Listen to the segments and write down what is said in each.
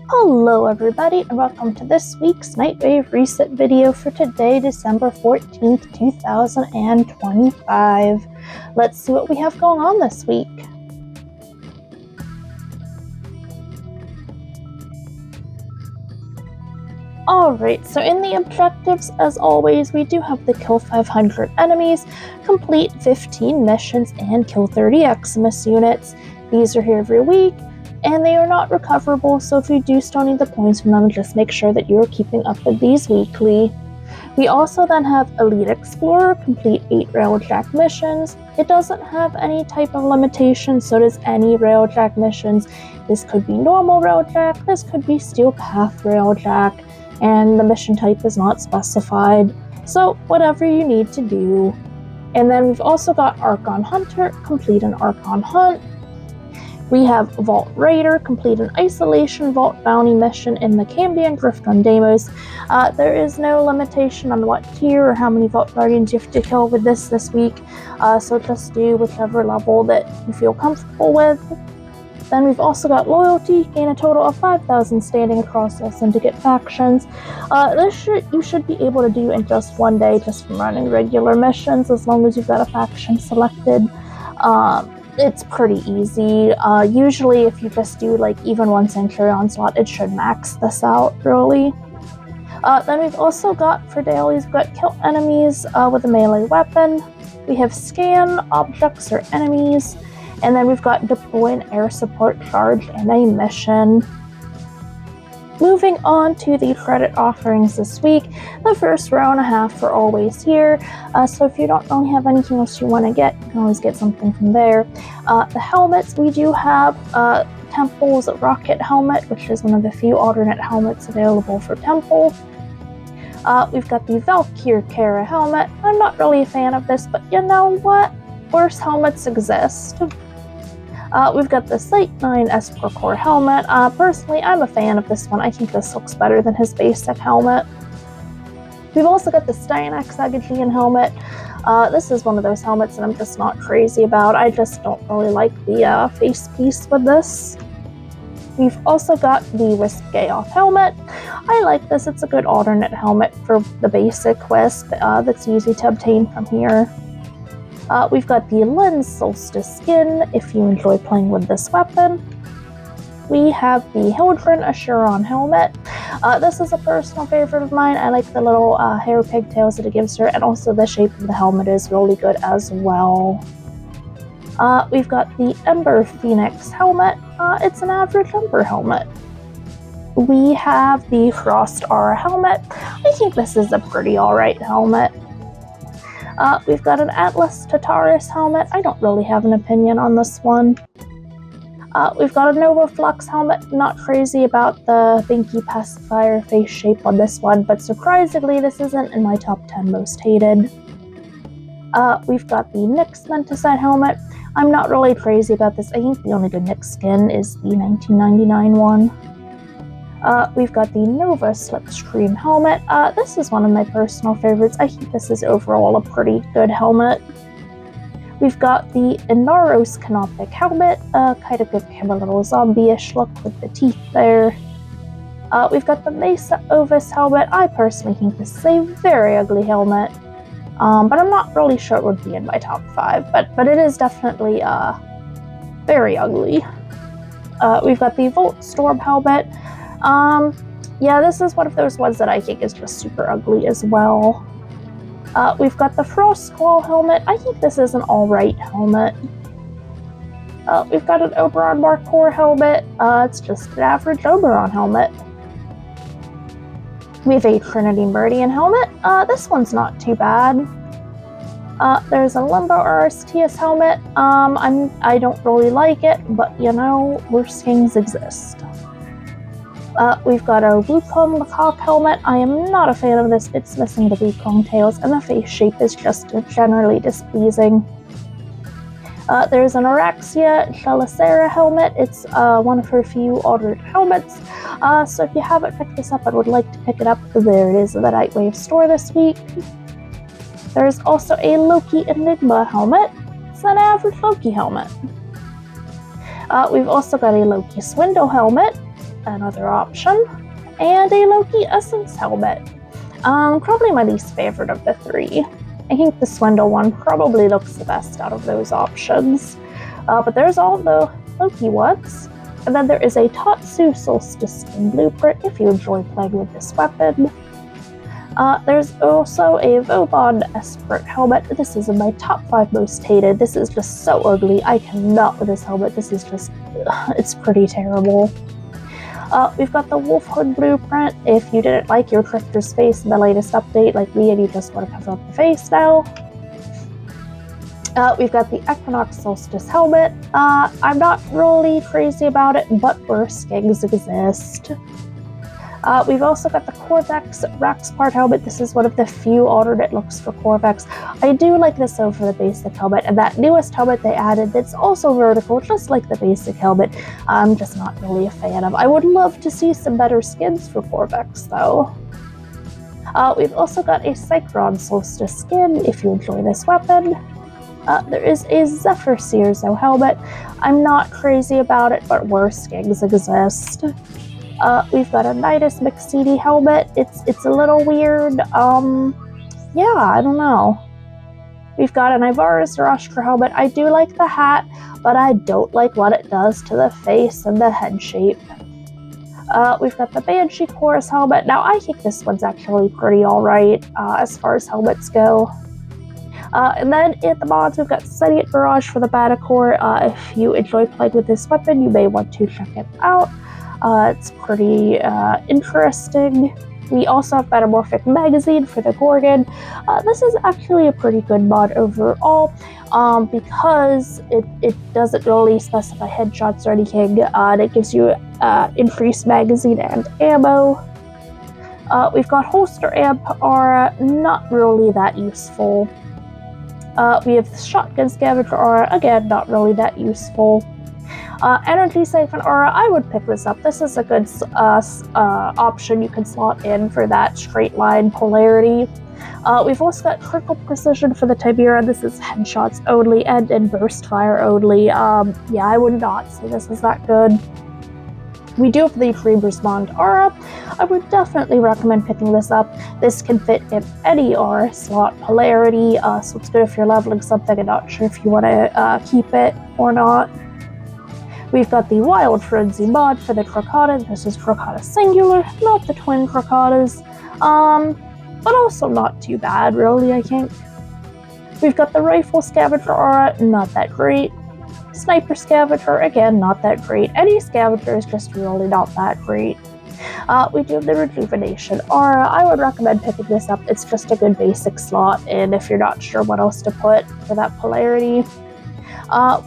Hello everybody and welcome to this week's Nightwave reset video for today, December 14th, 2025. Let's see what we have going on this week. Alright, so in the objectives, as always, we do have the kill 500 enemies, complete 15 missions, and kill 30 Eximus units. These are here every week, and they are not recoverable, so if you do still need the points from them, just make sure that you're keeping up with these weekly. We also then have Elite Explorer, complete 8 Railjack missions. It doesn't have any type of limitation, so does any Railjack missions. This could be normal Railjack, this could be Steel Path Railjack, and the mission type is not specified, so whatever you need to do. And then we've also got Archon Hunter, complete an Archon Hunt. We have Vault Raider, complete an Isolation Vault bounty mission in the Cambion Drift on Deimos. There is no limitation on what tier or how many Vault Guardians you have to kill with this week, so just do whichever level that you feel comfortable with. Then we've also got Loyalty, gain a total of 5,000 standing across all syndicate factions. You should be able to do in just one day just from running regular missions, as long as you've got a faction selected. It's pretty easy. Usually if you just do like even one Centurion slot, it should max this out really. Then we've also got, for dailies, we've got kill enemies with a melee weapon. We have scan objects or enemies. And then we've got deploy an air support charge in a mission. Moving on to the credit offerings this week, the first row and a half are always here, so if you don't really have anything else you want to get, you can always get something from there. The helmets, we do have Temple's Rocket Helmet, which is one of the few alternate helmets available for Temple. We've got the Valkyr Kara helmet. I'm not really a fan of this, but you know what? Worse helmets exist. We've got the Sight 9 Esper Core helmet. Personally, I'm a fan of this one. I think this looks better than his basic helmet. We've also got the Styanax Agagian helmet. This is one of those helmets that I'm just not crazy about. I just don't really like the face piece with this. We've also got the Wisp Gaoth helmet. I like this. It's a good alternate helmet for the basic Wisp that's easy to obtain from here. We've got the Lens Solstice skin, if you enjoy playing with this weapon. We have the Hildren Asheron helmet. This is a personal favorite of mine. I like the little hair pigtails that it gives her, and also the shape of the helmet is really good as well. We've got the Ember Phoenix helmet. It's an average Ember helmet. We have the Frost Aura helmet. I think this is a pretty alright helmet. We've got an Atlas Tataris helmet. I don't really have an opinion on this one. We've got a Nova Flux helmet. Not crazy about the Binky Pacifier face shape on this one, but surprisingly this isn't in my top 10 most hated. We've got the Nyx Menticide helmet. I'm not really crazy about this. I think the only good Nyx skin is the 1999 one. We've got the Nova Slipstream helmet. This is one of my personal favorites. I think this is overall a pretty good helmet. We've got the Inaros Canopic helmet. Kind of give him a little zombie-ish look with the teeth there. We've got the Mesa Ovis helmet. I personally think this is a very ugly helmet. But I'm not really sure it would be in my top 5. But it is definitely very ugly. We've got the Volt Storm helmet. Yeah, this is one of those ones that I think is just super ugly as well. We've got the Frost Squall helmet. I think this is an alright helmet. We've got an Oberon Mark IV helmet. It's just an average Oberon helmet. We have a Trinity Meridian helmet. This one's not too bad. There's a Limbo Aristeas helmet. I don't really like it, but you know, worse things exist. We've got a Wukong Macaque helmet. I am not a fan of this. It's missing the Wukong tails, and the face shape is just generally displeasing. There's an Araxia Chelicera helmet. It's one of her few alternate helmets. So if you haven't picked this up and would like to pick it up, there it is in the Nightwave store this week. There's also a Loki Enigma helmet. It's an average Loki helmet. We've also got a Loki Swindle helmet. another option, and a Loki Essence helmet. Probably my least favorite of the three. I think the Swindle one probably looks the best out of those options. But there's all the Loki ones. And then there is a Tatsu Solstice skin blueprint if you enjoy playing with this weapon. There's also a Vobon Esprit helmet. This is in my top 5 most hated. This is just so ugly. I cannot with this helmet. This is just, it's pretty terrible. We've got the Wolf Hood blueprint if you didn't like your Drifter's face in the latest update like me and you just want to cover up the face now. We've got the Equinox Solstice helmet. I'm not really crazy about it, but worse skins exist. We've also got the Corvex Raxpart helmet. This is one of the few alternate looks for Corvex. I do like this over the basic helmet, and that newest helmet they added that's also vertical, just like the basic helmet, I'm just not really a fan of. I would love to see some better skins for Corvex, though. We've also got a Cycron Solstice skin, if you enjoy this weapon. There is a Zephyr Seerzo helmet. I'm not crazy about it, but worse skins exist. We've got a Nidus McCD helmet. It's a little weird. Yeah, I don't know. We've got an Ivara Zoroaster helmet. I do like the hat, but I don't like what it does to the face and the head shape. We've got the Banshee Chorus helmet. Now, I think this one's actually pretty alright as far as helmets go. And then in the mods, we've got Sentient Barrage for the Batacore. If you enjoy playing with this weapon, you may want to check it out. It's pretty interesting. We also have Metamorphic Magazine for the Gorgon. This is actually a pretty good mod overall because it doesn't really specify headshots or anything, and it gives you increased magazine and ammo. We've got Holster Amp Aura, not really that useful. We have Shotgun Scavenger Aura, again, not really that useful. Energy Siphon Aura, I would pick this up. This is a good option you can slot in for that straight line polarity. We've also got Critical Precision for the Tibera. This is headshots only and in burst fire only. Yeah, I would not say this is that good. We do have the Dreamer's Bond Aura. I would definitely recommend picking this up. This can fit in any Aura slot polarity, so it's good if you're leveling something and not sure if you want to keep it or not. We've got the Wild Frenzy mod for the Crocata. This is Crocata Singular, not the twin Crocatas, but also not too bad, really, I think. We've got the Rifle Scavenger Aura, not that great. Sniper Scavenger, again, not that great. Any Scavenger is just really not that great. We do have the Rejuvenation Aura. I would recommend picking this up. It's just a good basic slot, and if you're not sure what else to put for that polarity.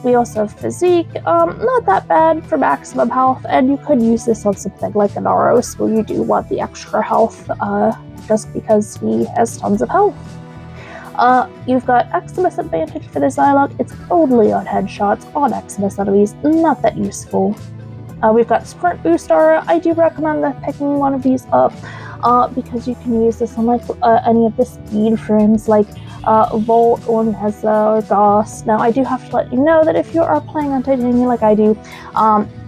We also have Physique, not that bad for maximum health, and you could use this on something like an Aros where you do want the extra health, just because he has tons of health. You've got Eximus Advantage for the Psylocke. It's only on headshots, on Eximus enemies, not that useful. We've got Sprint Boost Aura. I do recommend picking one of these up, because you can use this on like any of the speed frames like Volt or Neza or Gauss. Now I do have to let you know that if you are playing on Titania like I do,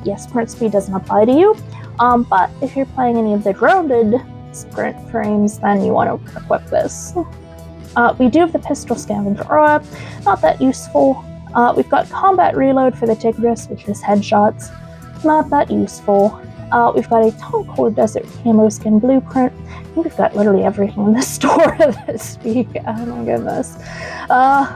yes, sprint speed doesn't apply to you, but if you're playing any of the grounded sprint frames, then you want to equip this. We do have the Pistol Scavenger Aura, not that useful. We've got Combat Reload for the Tigris, which is headshots, not that useful. We've got a Tonko Desert Camo Skin Blueprint. I think we've got literally everything in the store this week. Oh my goodness.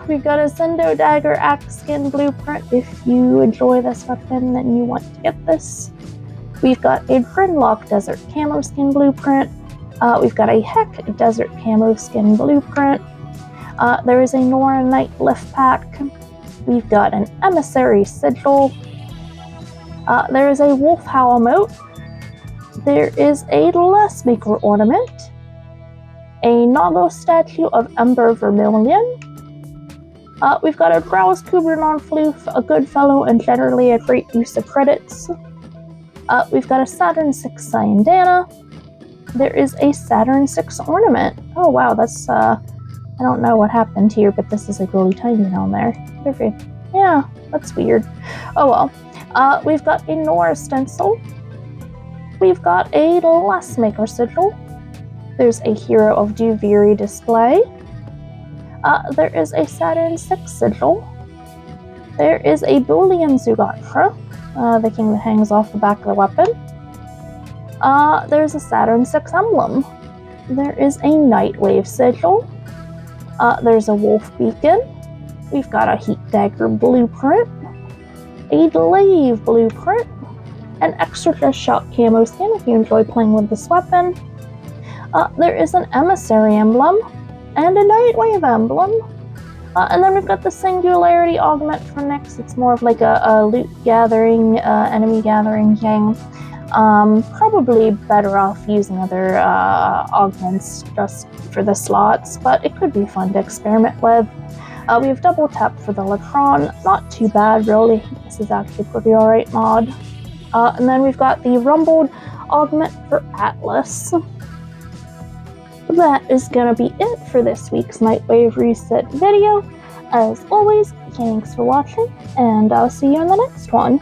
We've got a Zendo Dagger Axe Skin Blueprint. If you enjoy this weapon, then you want to get this. We've got a Grinlock Desert Camo Skin Blueprint. We've got a Heck Desert Camo Skin Blueprint. There is a Nora Knight Lift Pack. We've got an Emissary Sigil. There is a Wolf Howl Moat. There is a Lessmaker Ornament. A Nago Statue of Ember Vermilion. We've got a Growls Kubernon Floof, a good fellow and generally a great use of credits. We've got a Saturn 6 Cyandana. There is a Saturn 6 Ornament. Oh wow, that's, I don't know what happened here, but this is like really tiny down there. Yeah, that's weird. Oh well. We've got a Nora Stencil. we've got a Glassmaker sigil. There's a Hero of Duviri display. There is a Saturn 6 sigil. There is a Boolean Zugatra, the king that hangs off the back of the weapon. There's a Saturn 6 emblem. There is a Nightwave sigil. There's a Wolf Beacon. We've got a Heat Dagger blueprint, a Glaive blueprint, an extra just shot camo skin if you enjoy playing with this weapon. There is an Emissary emblem and a Nightwave emblem. And then we've got the Singularity augment for Nyx. It's more of like a loot gathering, enemy gathering thing. Probably better off using other augments just for the slots, but it could be fun to experiment with. We have double tap for the Latron, not too bad really. This is actually pretty alright mod. And then we've got the Rumbled augment for Atlas. That is gonna be it for this week's Nightwave Reset video. As always, thanks for watching, and I'll see you in the next one.